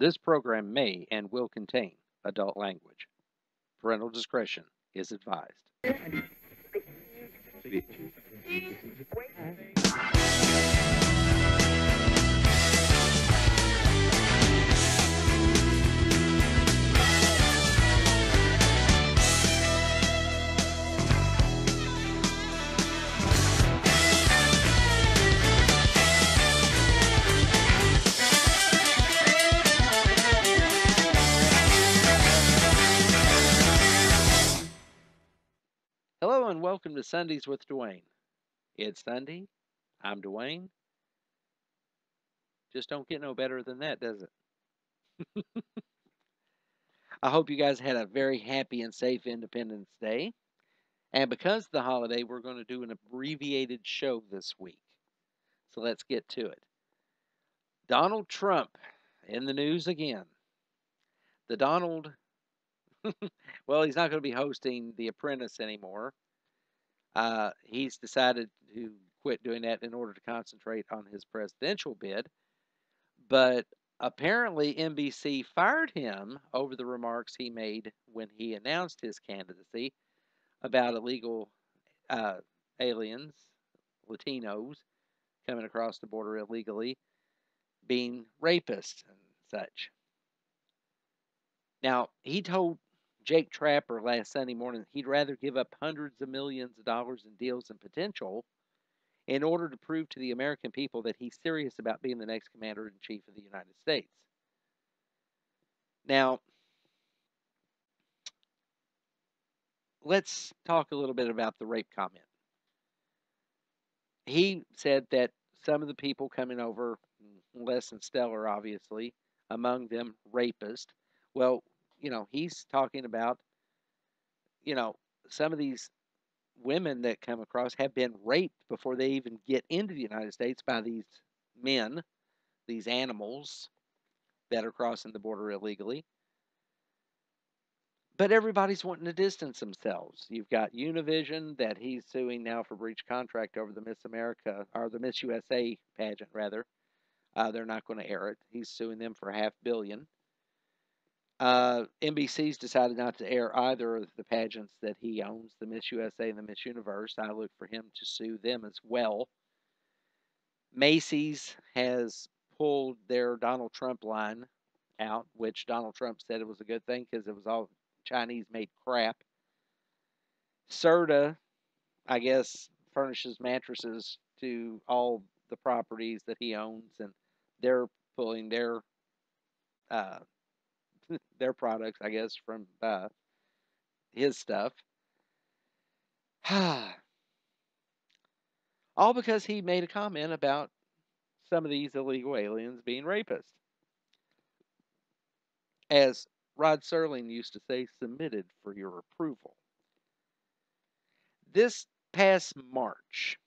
This program may and will contain adult language. Parental discretion is advised. Hello and welcome to Sundays with Dwayne. It's Sunday. I'm Dwayne. Just don't get no better than that, does it? I hope you guys had a very happy and safe Independence Day. And because of the holiday, we're going to do an abbreviated show this week. So let's get to it. Donald Trump in the news again. The Donald, well, he's not going to be hosting The Apprentice anymore. He's decided to quit doing that in order to concentrate on his presidential bid. But apparently, NBC fired him over the remarks he made when he announced his candidacy about illegal aliens, Latinos, coming across the border illegally, being rapists and such. Now, he told Jake Trapper last Sunday morning he'd rather give up hundreds of millions of dollars in deals and potential in order to prove to the American people that he's serious about being the next commander-in-chief of the United States. Now, let's talk a little bit about the rape comment. He said that some of the people coming over, less than stellar, obviously, among them rapists. Well, he's talking about, some of these women that come across have been raped before they even get into the United States by these men, these animals that are crossing the border illegally. But everybody's wanting to distance themselves. You've got Univision that he's suing now for breach of contract over the Miss America, or the Miss USA pageant, rather. They're not going to air it. He's suing them for $500 million. NBC's decided not to air either of the pageants that he owns, the Miss USA and the Miss Universe. I look for him to sue them as well. Macy's has pulled their Donald Trump line out, which Donald Trump said it was a good thing because it was all Chinese-made crap. SwD7, I guess, furnishes mattresses to all the properties that he owns, and they're pulling their products, I guess, from his stuff. All because he made a comment about some of these illegal aliens being rapists. As Rod Serling used to say, submitted for your approval. This past March,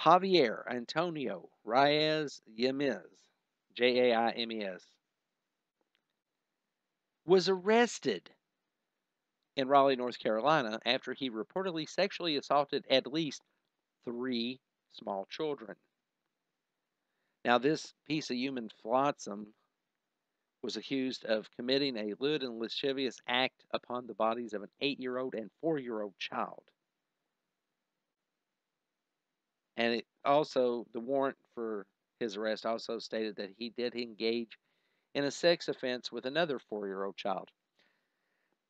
Javier Antonio Reyes Yáñez, Jaimes, was arrested in Raleigh, North Carolina, after he reportedly sexually assaulted at least 3 small children. Now, this piece of human flotsam was accused of committing a lewd and lascivious act upon the bodies of an 8-year-old and 4-year-old child. And the warrant for his arrest also stated that he did engage in a sex offense with another 4-year-old child.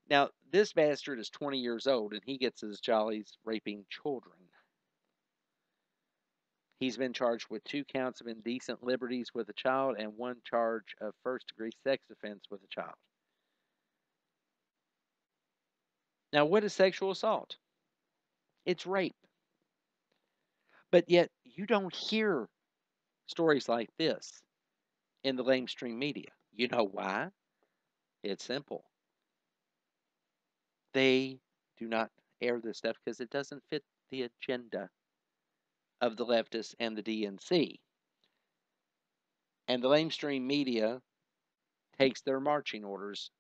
Now, this bastard is 20 years old, and he gets his jollies raping children. He's been charged with 2 counts of indecent liberties with a child and 1 charge of first-degree sex offense with a child. Now, what is sexual assault? It's rape. But yet, you don't hear stories like this in the mainstream media. You know why? It's simple. They do not air this stuff because it doesn't fit the agenda of the leftists and the DNC. And the mainstream media takes their marching orders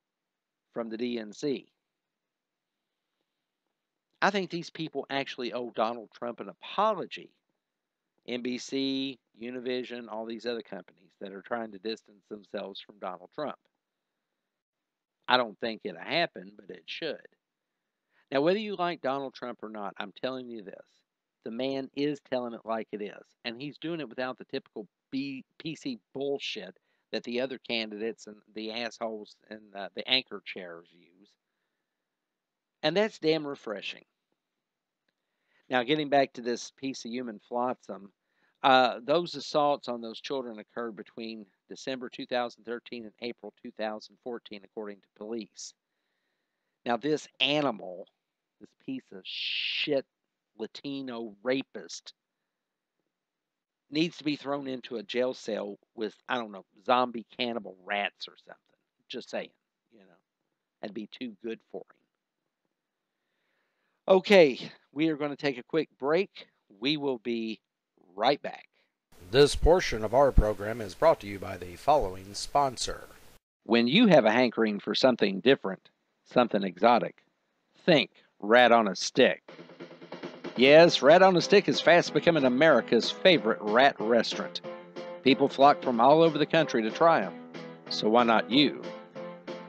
from the DNC. I think these people actually owe Donald Trump an apology. NBC, Univision, all these other companies. that are trying to distance themselves from Donald Trump. I don't think it'll happen, but it should. Now, whether you like Donald Trump or not, I'm telling you this. The man is telling it like it is, and he's doing it without the typical PC bullshit that the other candidates and the assholes and the anchor chairs use. And that's damn refreshing. Now, getting back to this piece of human flotsam, those assaults on those children occurred between December 2013 and April 2014, according to police. Now, this animal, this piece of shit Latino rapist, needs to be thrown into a jail cell with, I don't know, zombie cannibal rats or something. Just saying, you know, that'd be too good for him. Okay, we are going to take a quick break. We will be right back. This portion of our program is brought to you by the following sponsor. When you have a hankering for something different, something exotic, think Rat on a Stick. Yes, Rat on a Stick is fast becoming America's favorite rat restaurant. People flock from all over the country to try them, so why not you?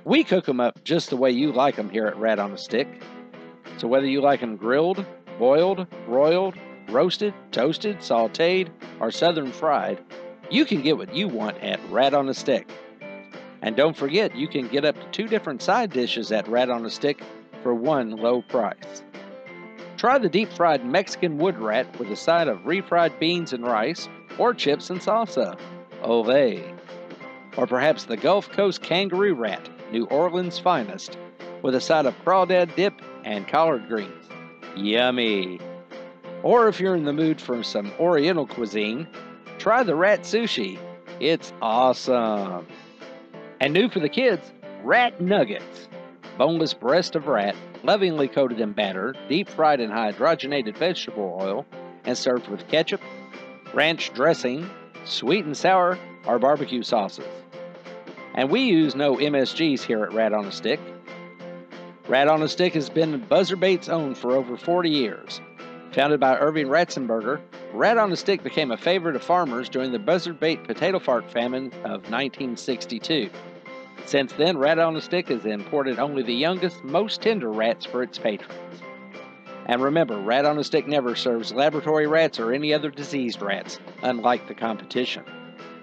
We cook them up just the way you like them here at Rat on a Stick. So whether you like them grilled, boiled, broiled, roasted, toasted, sauteed, or southern fried, you can get what you want at Rat on a Stick. And don't forget, you can get up to 2 different side dishes at Rat on a Stick for one low price. Try the deep-fried Mexican wood rat with a side of refried beans and rice, or chips and salsa. Olé. Or perhaps the Gulf Coast kangaroo rat, New Orleans' finest, with a side of crawdad dip and collard greens. Yummy. Or if you're in the mood for some Oriental cuisine, try the rat sushi. It's awesome. And new for the kids, rat nuggets. Boneless breast of rat, lovingly coated in batter, deep fried in hydrogenated vegetable oil, and served with ketchup, ranch dressing, sweet and sour, or barbecue sauces. And we use no MSGs here at Rat on a Stick. Rat on a Stick has been Buzzarbait's own for over 40 years. Founded by Irving Ratzenberger, Rat on a Stick became a favorite of farmers during the buzzardbait potato fart famine of 1962. Since then, Rat on a Stick has imported only the youngest, most tender rats for its patrons. And remember, Rat on a Stick never serves laboratory rats or any other diseased rats, unlike the competition.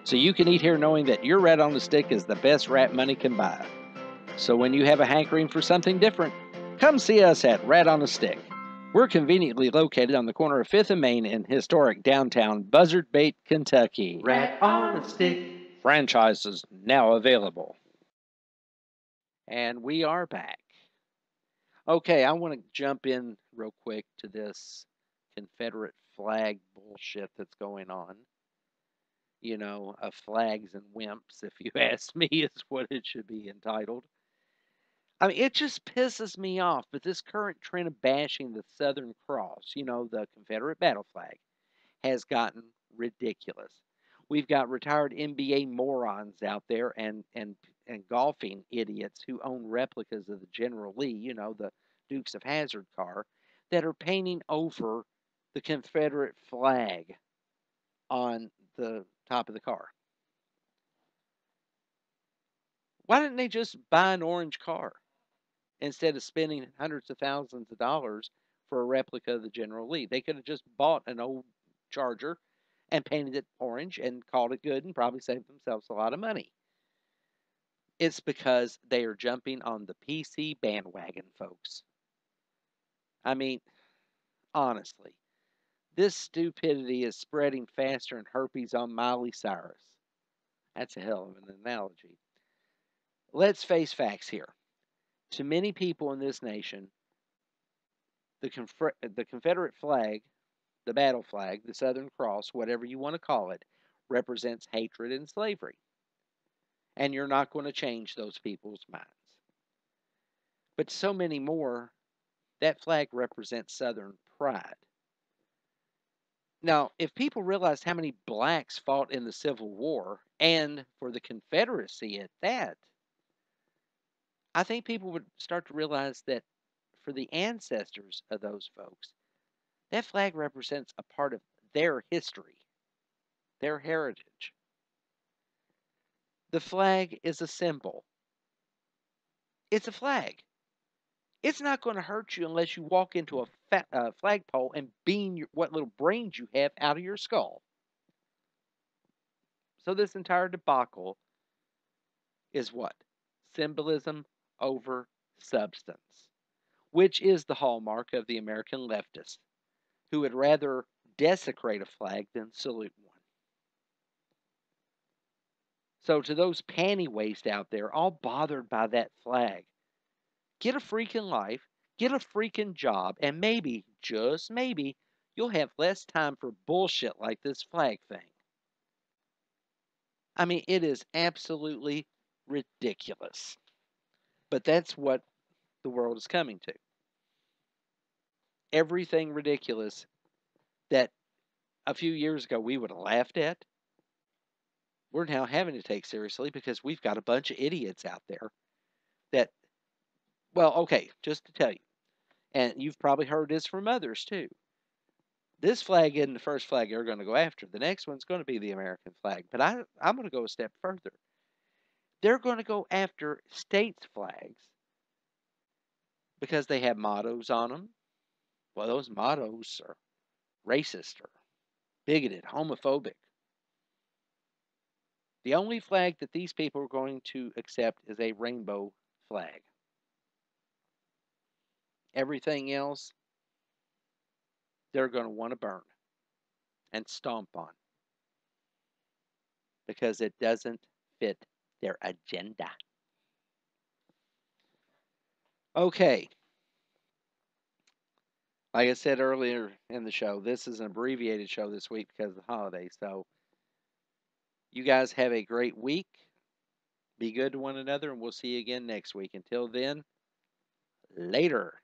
So you can eat here knowing that your Rat on a Stick is the best rat money can buy. So when you have a hankering for something different, come see us at Rat on a Stick. We're conveniently located on the corner of 5th and Main in historic downtown Buzzardbait, Kentucky. Rat on a Stick. Franchises now available. And we are back. Okay, I want to jump in real quick to this Confederate flag bullshit that's going on. You know, flags and wimps, if you ask me, is what it should be entitled. I mean, it just pisses me off, but this current trend of bashing the Southern Cross, you know, the Confederate battle flag, has gotten ridiculous. We've got retired NBA morons out there and golfing idiots who own replicas of the General Lee, you know, the Dukes of Hazzard car, that are painting over the Confederate flag on the top of the car. Why didn't they just buy an orange car instead of spending hundreds of thousands of dollars for a replica of the General Lee? They could have just bought an old Charger and painted it orange and called it good and probably saved themselves a lot of money. It's because they are jumping on the PC bandwagon, folks. I mean, honestly, this stupidity is spreading faster than herpes on Miley Cyrus. That's a hell of an analogy. Let's face facts here. To many people in this nation, the Confederate flag, the battle flag, the Southern Cross, whatever you want to call it, represents hatred and slavery. And you're not going to change those people's minds. But so many more, that flag represents Southern pride. Now, if people realized how many blacks fought in the Civil War, and for the Confederacy at that, I think people would start to realize that for the ancestors of those folks, that flag represents a part of their history, their heritage. The flag is a symbol. It's a flag. It's not going to hurt you unless you walk into a flagpole and beam what little brains you have out of your skull. So this entire debacle is what? Symbolism over substance, which is the hallmark of the American leftist, who would rather desecrate a flag than salute one. So to those panty waist out there, all bothered by that flag, get a freaking life, get a freaking job, and maybe, just maybe, you'll have less time for bullshit like this flag thing. I mean, it is absolutely ridiculous. But that's what the world is coming to. Everything ridiculous that a few years ago we would have laughed at, we're now having to take seriously because we've got a bunch of idiots out there that, well, okay, just to tell you, and you've probably heard this from others too. This flag isn't the first flag they're going to go after. The next one's going to be the American flag. But I'm going to go a step further. They're going to go after states' flags because they have mottos on them. Well, those mottos are racist or bigoted, homophobic. The only flag that these people are going to accept is a rainbow flag. Everything else, they're going to want to burn and stomp on because it doesn't fit their agenda. Okay. Like I said earlier in the show, this is an abbreviated show this week because of the holiday. So you guys have a great week. Be good to one another, and we'll see you again next week. Until then, later.